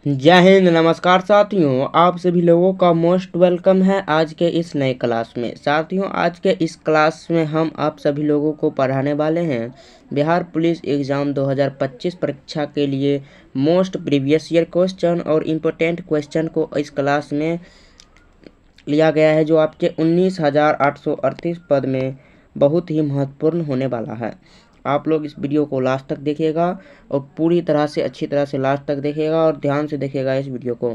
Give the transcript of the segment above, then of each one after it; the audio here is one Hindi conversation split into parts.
जय हिंद। नमस्कार साथियों, आप सभी लोगों का मोस्ट वेलकम है आज के इस नए क्लास में। साथियों, आज के इस क्लास में हम आप सभी लोगों को पढ़ाने वाले हैं बिहार पुलिस एग्ज़ाम 2025 परीक्षा के लिए मोस्ट प्रीवियस ईयर क्वेश्चन और इम्पोर्टेंट क्वेश्चन को इस क्लास में लिया गया है, जो आपके 19,838 पद में बहुत ही महत्वपूर्ण होने वाला है। आप लोग इस वीडियो को लास्ट तक देखिएगा और पूरी तरह से अच्छी तरह से लास्ट तक देखिएगा और ध्यान से देखिएगा इस वीडियो को।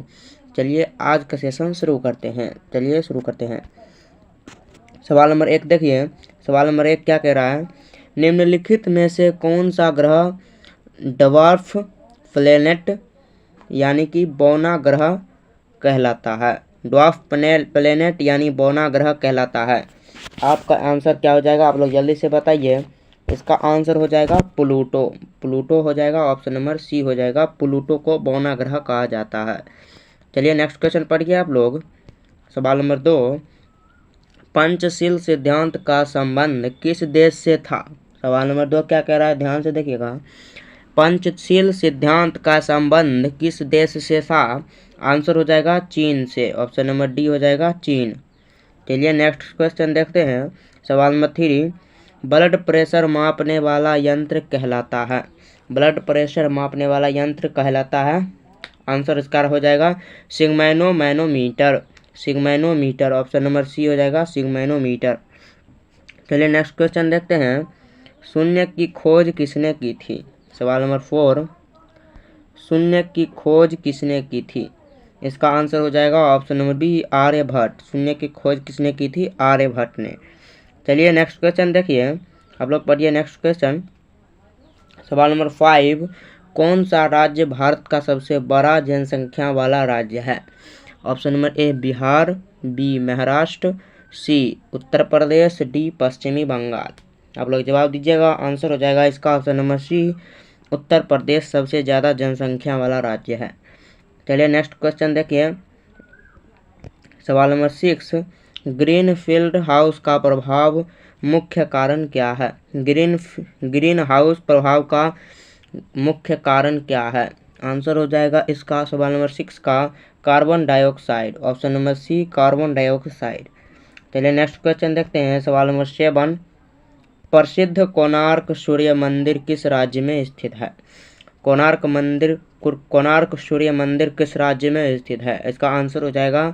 चलिए आज का सेशन शुरू करते हैं। सवाल नंबर 1 देखिए। सवाल नंबर 1 क्या कह रहा है? निम्नलिखित में से कौन सा ग्रह ड्वार्फ प्लेनेट यानी कि बौना ग्रह कहलाता है? ड्वार्फ प्लेनेट यानी बौना ग्रह कहलाता है। आपका आंसर क्या हो जाएगा? आप लोग जल्दी से बताइए। इसका आंसर हो जाएगा प्लूटो। प्लूटो हो जाएगा, ऑप्शन नंबर सी हो जाएगा। प्लूटो को बौना ग्रह कहा जाता है। चलिए नेक्स्ट क्वेश्चन पढ़िए आप लोग। सवाल नंबर 2, पंचशील सिद्धांत का संबंध किस देश से था? सवाल नंबर 2 क्या कह रहा है? ध्यान से देखिएगा। पंचशील सिद्धांत का संबंध किस देश से था? आंसर हो जाएगा चीन से। ऑप्शन नंबर डी हो जाएगा चीन। चलिए नेक्स्ट क्वेश्चन देखते हैं। सवाल नंबर 3, ब्लड प्रेशर मापने वाला यंत्र कहलाता है? ब्लड प्रेशर मापने वाला यंत्र कहलाता है, आंसर इसका हो जाएगा सिग्मैनोमीटर। सिग्मैनोमीटर, ऑप्शन नंबर सी हो जाएगा सिग्मैनोमीटर। चलिए नेक्स्ट क्वेश्चन देखते हैं। शून्य की खोज किसने की थी? सवाल नंबर 4, शून्य की खोज किसने की थी? इसका आंसर हो जाएगा ऑप्शन नंबर बी आर्यभट्ट। शून्य की खोज किसने की थी? आर्यभट्ट ने। चलिए नेक्स्ट क्वेश्चन देखिए, आप लोग पढ़िए नेक्स्ट क्वेश्चन। सवाल नंबर 5, कौन सा राज्य भारत का सबसे बड़ा जनसंख्या वाला राज्य है? Option number A Bihar, B Maharashtra, C Uttar Pradesh, D Paschimi Bengal. आप लोग जवाब दीजिएगा। आंसर हो जाएगा इसका ऑप्शन नंबर सी उत्तर प्रदेश सबसे ज़्यादा जनसंख्या वाला राज्य है। चलिए नेक्स्ट क्वेश्चन देखिए। सवाल नंबर 6, ग्रीनफील्ड हाउस का प्रभाव मुख्य कारण क्या है? ग्रीन हाउस प्रभाव का मुख्य कारण क्या है? आंसर हो जाएगा इसका सवाल नंबर 6 का carbon dioxide. Option number C carbon dioxide. चलिए नेक्स्ट क्वेश्चन देखते हैं। सवाल नंबर 7, प्रसिद्ध कोणार्क सूर्य मंदिर किस राज्य में स्थित है? कोणार्क सूर्य मंदिर किस राज्य में स्थित है? इसका आंसर हो जाएगा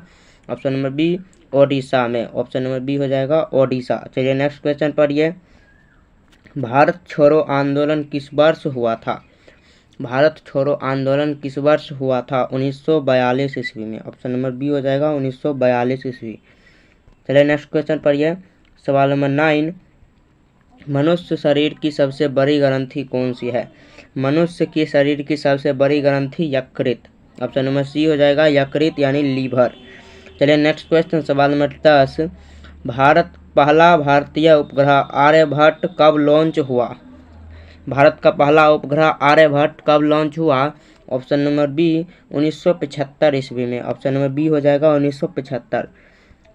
ऑप्शन नंबर बी ओडिशा में। ऑप्शन नंबर बी हो जाएगा ओडिशा। चलिए नेक्स्ट क्वेश्चन पढ़िए। भारत छोड़ो आंदोलन किस वर्ष हुआ था? भारत छोड़ो आंदोलन किस वर्ष हुआ था? 1942 ईस्वी में। ऑप्शन नंबर बी हो जाएगा 1942 ईस्वी। चलिए नेक्स्ट क्वेश्चन पढ़िए। सवाल नंबर 9, मनुष्य शरीर की सबसे बड़ी ग्रंथि कौन सी है? मनुष्य की शरीर की सबसे बड़ी ग्रंथि यकृत। ऑप्शन नंबर सी हो जाएगा यकृत यानी लीवर। चलिए नेक्स्ट क्वेश्चन। सवाल नंबर 10, पहला भारतीय उपग्रह आर्यभट्ट कब लॉन्च हुआ? भारत का पहला उपग्रह आर्यभट्ट कब लॉन्च हुआ? ऑप्शन नंबर बी 1975 ईस्वी में। ऑप्शन नंबर बी हो जाएगा 1975।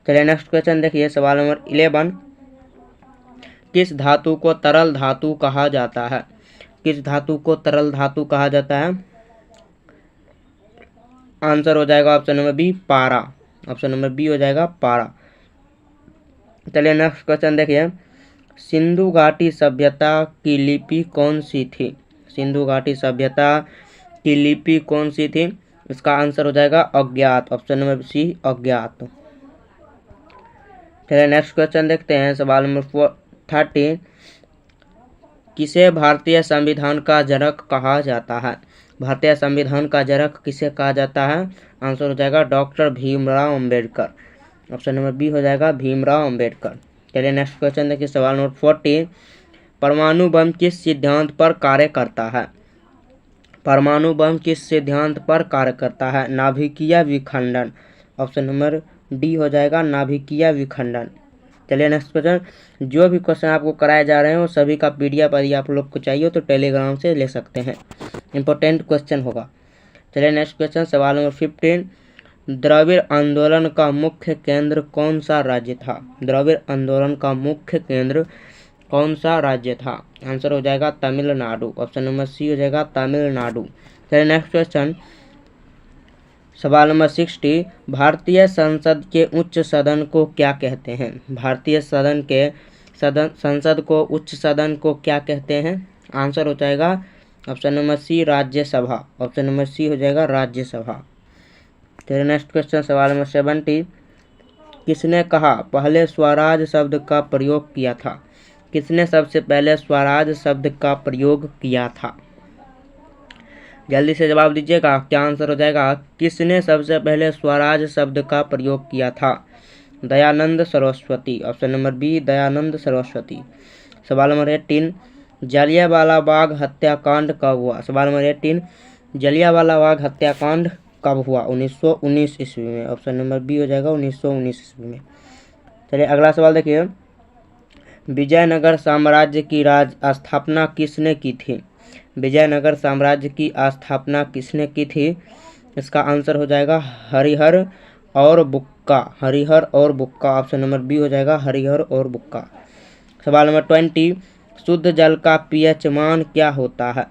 चलिए नेक्स्ट क्वेश्चन देखिए। सवाल नंबर 11, किस धातु को तरल धातु कहा जाता है? किस धातु को तरल धातु कहा जाता है? आंसर हो जाएगा ऑप्शन नंबर बी पारा। ऑप्शन नंबर बी हो जाएगा पारा। चलिए नेक्स्ट क्वेश्चन देखिए। सिंधु घाटी सभ्यता की लिपि कौन सी थी? सिंधु घाटी सभ्यता की लिपि कौन सी थी? इसका आंसर हो जाएगा अज्ञात। ऑप्शन नंबर सी अज्ञात। चलिए नेक्स्ट क्वेश्चन देखते हैं। सवाल नंबर 30, किसे भारतीय संविधान का जनक कहा जाता है? भारतीय संविधान का जनक किसे कहा जाता है? आंसर हो जाएगा doctor Bhimrao Ambedkar. Option number B हो जाएगा भीमराव अंबेडकर। चलिए नेक्स्ट क्वेश्चन देखिए। सवाल नंबर 40, परमाणु बम किस सिद्धांत पर कार्य करता है? परमाणु बम किस सिद्धांत पर कार्य करता है? नाभिकीय विखंडन। ऑप्शन नंबर डी हो जाएगा नाभिकीय विखंडन। चलिए नेक्स्ट क्वेश्चन। जो भी क्वेश्चन आपको कराए जा रहे हैं वो सभी का PDF यदि आप लोग को चाहिए तो टेलीग्राम से ले सकते हैं, इंपॉर्टेंट क्वेश्चन होगा। चलिए नेक्स्ट क्वेश्चन। सवाल नंबर 15, द्रविड़ आंदोलन का मुख्य केंद्र कौन सा राज्य था? द्रविड़ आंदोलन का मुख्य केंद्र कौन सा राज्य था? आंसर हो जाएगा तमिलनाडु। ऑप्शन नंबर सी हो जाएगा तमिलनाडु। चलिए नेक्स्ट क्वेश्चन। सवाल नंबर 60, भारतीय संसद के उच्च सदन को क्या कहते हैं? भारतीय संसद को उच्च सदन को क्या कहते हैं? आंसर हो जाएगा option number C, Rajya Sabha. Option number C हो जाएगा राज्यसभा। चलिए नेक्स्ट क्वेश्चन, सवाल नंबर 70, किसने कहा पहले स्वराज शब्द का प्रयोग किया था? किसने सबसे पहले स्वराज शब्द का प्रयोग किया था? जल्दी से जवाब दीजिएगा, क्या आंसर हो जाएगा? किसने सबसे पहले स्वराज शब्द का प्रयोग किया था? Dayanand Saraswati. Option number B, Dayanand Saraswati. सवाल नंबर 18, जलियांवाला बाग हत्याकांड कब हुआ? सवाल नंबर 18, जलियांवाला बाग हत्याकांड कब हुआ? 1919 ईस्वी में। ऑप्शन नंबर बी हो जाएगा 1919 ईस्वी में। चलिए अगला सवाल देखिए, विजयनगर साम्राज्य की स्थापना किसने की थी? विजयनगर साम्राज्य की स्थापना किसने की थी? इसका आंसर हो जाएगा हरिहर और बुक्का। हरिहर और बुक्का। ऑप्शन नंबर बी हो जाएगा हरिहर और बुक्का। सवाल नंबर 20, शुद्ध जल का पीएच मान क्या होता है?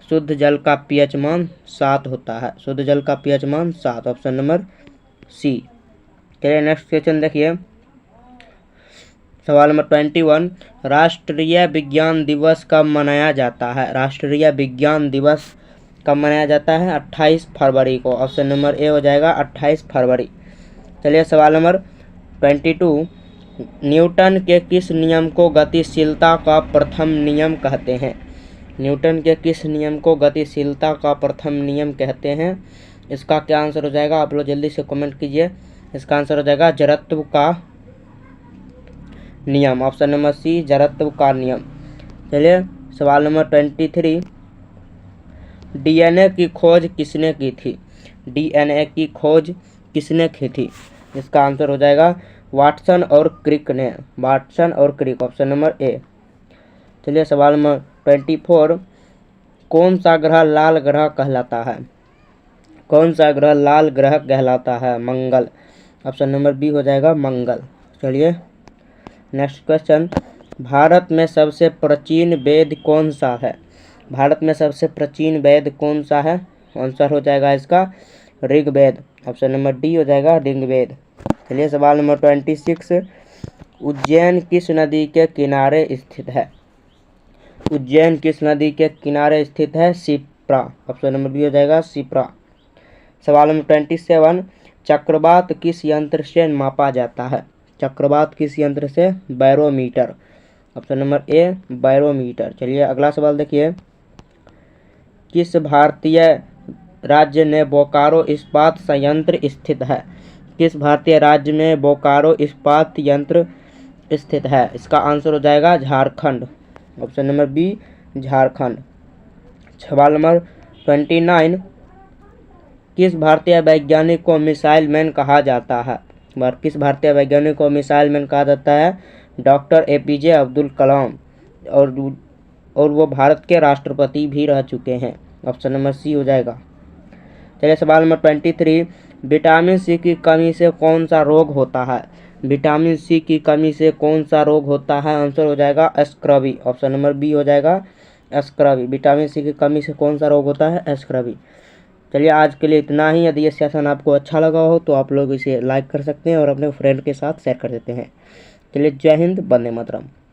शुद्ध जल का पीएच मान 7 होता है। शुद्ध जल का पीएच मान 7। Option number C. चलिए नेक्स्ट क्वेश्चन देखिए, सवाल नंबर 21, राष्ट्रीय विज्ञान दिवस कब मनाया जाता है? राष्ट्रीय विज्ञान दिवस कब मनाया जाता है? 28 फरवरी को। ऑप्शन नंबर ए हो जाएगा 28 फरवरी। चलिए सवाल नंबर 22, न्यूटन के किस नियम को गतिशीलता का प्रथम नियम कहते हैं? न्यूटन के किस नियम को गतिशीलता का प्रथम नियम कहते हैं? इसका क्या आंसर हो जाएगा? आप लोग जल्दी से कमेंट कीजिए। इसका आंसर हो जाएगा जड़त्व का नियम। ऑप्शन नंबर सी, जड़त्व का नियम। चलिए सवाल नंबर 23, डीएनए की खोज किसने की थी? डीएनए की खोज किसने की थी? इसका आंसर हो जाएगा वाटसन और क्रिक ने। वाटसन और क्रिक। ऑप्शन नंबर ए। चलिए सवाल नंबर 24, कौन सा ग्रह लाल ग्रह कहलाता है? कौन सा ग्रह लाल ग्रह कहलाता है? मंगल। ऑप्शन नंबर बी हो जाएगा मंगल। चलिए नेक्स्ट क्वेश्चन, भारत में सबसे प्राचीन वेद कौन सा है? भारत में सबसे प्राचीन वेद कौन सा है? आंसर हो जाएगा इसका ऋग्वेद। ऑप्शन नंबर डी हो जाएगा ऋग्वेद। चलिए सवाल नंबर 26, उज्जैन किस नदी के किनारे स्थित है? उज्जैन किस नदी के किनारे स्थित है? शिप्रा। ऑप्शन नंबर बी हो जाएगा शिप्रा। सवाल नंबर 27, चक्रवात किस यंत्र से मापा जाता है? चक्रवात किस यंत्र से? बैरोमीटर। ऑप्शन नंबर ए, बैरोमीटर। चलिए अगला सवाल देखिए, किस भारतीय राज्य में बोकारो इस्पात संयंत्र स्थित है? किस भारतीय राज्य में बोकारो इस्पात यंत्र स्थित है? इसका आंसर हो जाएगा Jharkhand. Option number B, Jharkhand. सवाल नंबर 29, किस भारतीय वैज्ञानिक को मिसाइल मैन कहा जाता है? किस भारतीय वैज्ञानिक को मिसाइल मैन कहा जाता है? Doctor APJ Abdul Kalam. और वो भारत के राष्ट्रपति भी रह चुके हैं। ऑप्शन नंबर सी हो जाएगा। चलिए सवाल नंबर 23, विटामिन सी की कमी से कौन सा रोग होता है? विटामिन सी की कमी से कौन सा रोग होता है? आंसर हो जाएगा स्क्रबी। ऑप्शन नंबर बी हो जाएगा स्क्रबी। विटामिन सी की कमी से कौन सा रोग होता है? स्क्रबी। चलिए आज के लिए इतना ही। यदि ये सेशन आपको अच्छा लगा हो तो आप लोग इसे लाइक कर सकते हैं और अपने फ्रेंड के साथ शेयर कर देते हैं। चलिए जय हिंद, वंदे मातरम।